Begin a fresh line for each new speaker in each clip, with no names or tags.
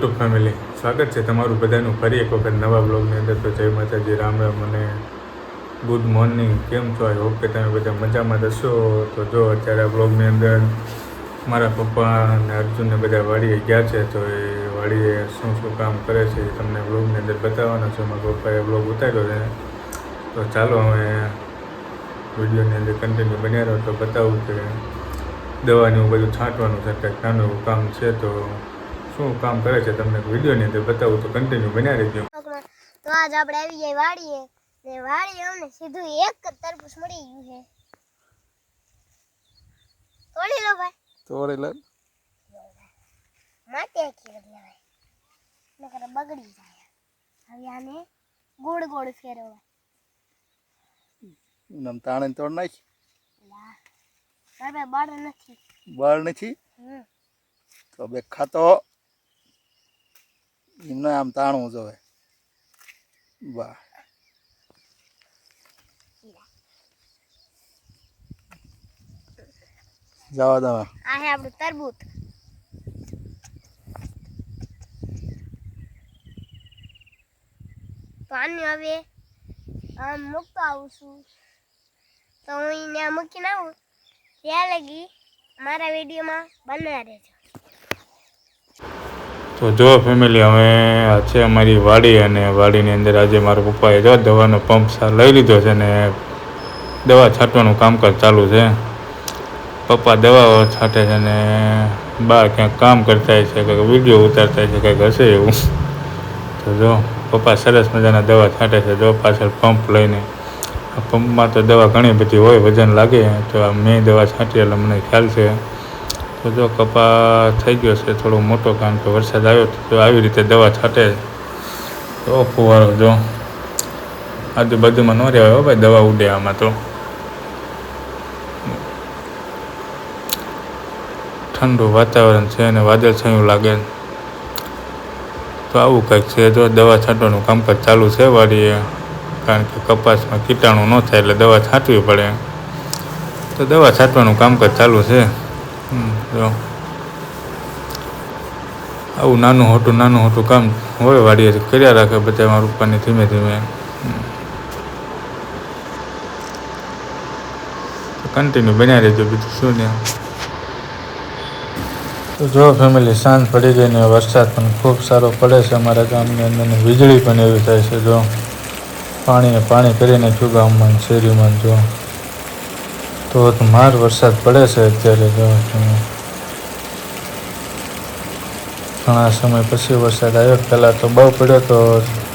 YouTube family, સ્વાગત છે તમારું બધાનું ફરી એક વખત નવા બ્લોગની અંદર. તો જય માતાજી, રામ રામ અને ગુડ મોર્નિંગ. કેમ છો? આઈ હોપ કે તમે બધા મજામાં હશો. તો જો અત્યારે આ બ્લોગની અંદર મારા પપ્પા અને અર્જુનને બધા વાડીએ ગયા છે. તો એ વાડીએ શું શું કામ કરે છે એ તમને બ્લોગની અંદર બતાવવાનો છે. મારા પપ્પાએ બ્લોગ ઉતાર્યો છે. તો ચાલો હવે વિડીયોની અંદર કન્ટિન્યુ બન્યા રહો. તો બતાવું કે દવાની એવું બધું છાંટવાનું છે, કંઈક નાનું એવું કામ છે. તો શું કામ કરે છે તમને વિડીયોની અંદર બતાવું. તો કન્ટિન્યુ બન્યા રહેજો.
તો આજ આપણે આવી જાય વાડીએ ને વાડીએ અમને સીધું એક જ તરબૂચ મળી ગયું છે. તોડી લો ભાઈ,
તોડી લે.
માથે ખીર લેવાય નકર બગડી જાય. હવે આને ગોળ ગોળ ફેરવવા.
નમ તાણે તોડ નાખ.
લા બાબા બળ નથી.
બળ નથી તો બે ખાતો એમને આમ તાણવું જોવે. વાહ, જવા દવા.
આ હે આપણું તરબૂચ. તો આને હવે આમ મૂકતો આવું છું. તો હું એને મૂકીને આવું ત્યાં લગી મારા વિડીયોમાં બન્યા રહેજો.
તો જો ફેમિલી, હવે આ છે અમારી વાડી અને વાડીની અંદર આજે મારા પપ્પાએ જો દવાનો પંપ લઈ લીધો છે ને દવા છાંટવાનું કામકાજ ચાલુ છે. પપ્પા દવાઓ છાંટે છે ને બહાર ક્યાંક કામ કરતા છે, કંઈક વિડીયો ઉતારતા છે, કંઈક હશે એવું. તો જો પપ્પા સરસ મજાના દવા છાંટે છે. જો પાછળ પંપ લઈને, આ પંપમાં તો દવા ઘણી બધી હોય, વજન લાગે. તો આ મેં દવા છાંટી એટલે મને ખ્યાલ છે. તો જો કપા થઈ ગયો છે થોડો મોટો, કારણ કે વરસાદ આવ્યો તો આવી રીતે દવા છાંટે. તો ફુવારો જો આજુબાજુમાં ન રહેવાય હો ભાઈ, દવા ઉડે આમાં. તો ઠંડુ વાતાવરણ છે અને વાદળ છાયું લાગે. તો આવું કંઈક છે. જો દવા છાંટવાનું કામકાજ ચાલુ છે વાડીએ, કારણ કે કપાસમાં કીટાણુ ન થાય એટલે દવા છાંટવી પડે. તો દવા છાંટવાનું કામકાજ ચાલુ છે. જો આવું નાનું મોટું કામ હોય વાડીએ કર્યા રાખે બધા મારા પપ્પાને ધીમે ધીમે. કન્ટિન્યુ બન્યા રહેજો, બીજું શું ને. તો જો ફેમિલી, સાંજ પડી ગઈ ને વરસાદ પણ ખૂબ સારો પડે છે અમારા ગામની અંદર. વીજળી પણ એવી થાય છે. જો પાણી કરી નાખ્યું ગામમાં, શેરીમાં. જો ધોધમાર વરસાદ પડે છે અત્યારે. જો ઘણા સમય પછી વરસાદ આવ્યો. પહેલાં તો બહુ પડ્યો તો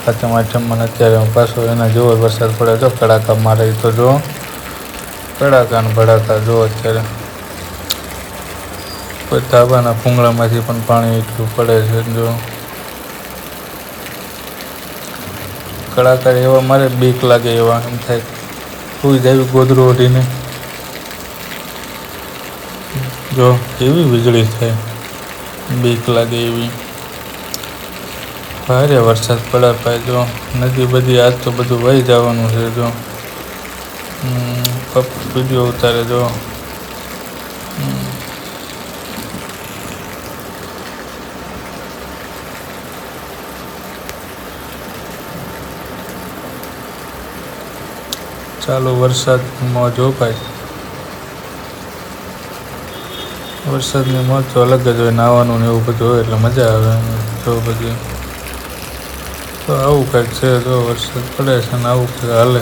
સાચમ આઠમમાં. અત્યારે પાછો એના જેવો વરસાદ પડે. જો કડાકા મારે તો જો કડાકા ને ભડાકા. જો અત્યારે ધાબાના ભૂંગળામાંથી પણ પાણી એટલું પડે છે. જો કડાકા એવા મારે બીક લાગે એવા, એમ થાય સુઈ જાય ગોદરું ઓઢીને. જો કેવી વીજળી થાય, બીક લાગે એવી. ભારે વરસાદ પડે ભાઈ. જો નદી બધી આજ તો બધું વહી જવાનું છે. જો વિડીયો ઉતારે. જો ચાલો વરસાદમાં જો ભાઈ, વરસાદની મોજ તો અલગ જ હોય. નાહવાનું ને એવું બધું હોય એટલે મજા આવે. જો બધી તો આવું કંઈક છે. જો વરસાદ પડે છે ને આવું કંઈક હાલે.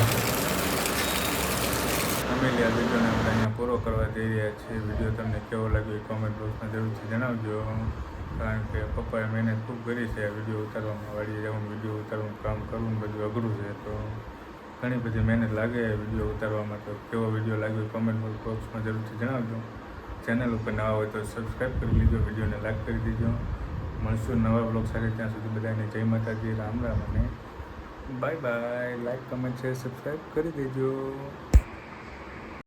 ફેમિલી, આ વિડીયોને આપણે અહીંયા પૂરો કરવા જઈ રહ્યા છીએ. વિડીયો તમને કેવો લાગ્યો એ કોમેન્ટ બોક્સમાં જરૂરથી જણાવજો. કારણ કે પપ્પાએ મહેનત ખૂબ કરી છે આ વિડીયો ઉતારવામાં. વાડીએ જવાનું, વિડીયો ઉતારવાનું, કામ કરવું બધું અઘરું છે. તો ઘણી બધી મહેનત લાગે વિડીયો ઉતારવામાં. તો કેવો વિડીયો લાગ્યો કોમેન્ટ બોક્સમાં જરૂરથી જણાવજો. ચેનલ ઉપર નવા હોય તો સબસ્ક્રાઈબ કરી લીજો, વિડીયોને લાઈક કરી દીજો. મળશું નવા બ્લોગ સાથે. ત્યાં સુધી બધાને જય માતાજી, રામ રામ અને bye bye. Like, comment, share, subscribe કરી દેજો.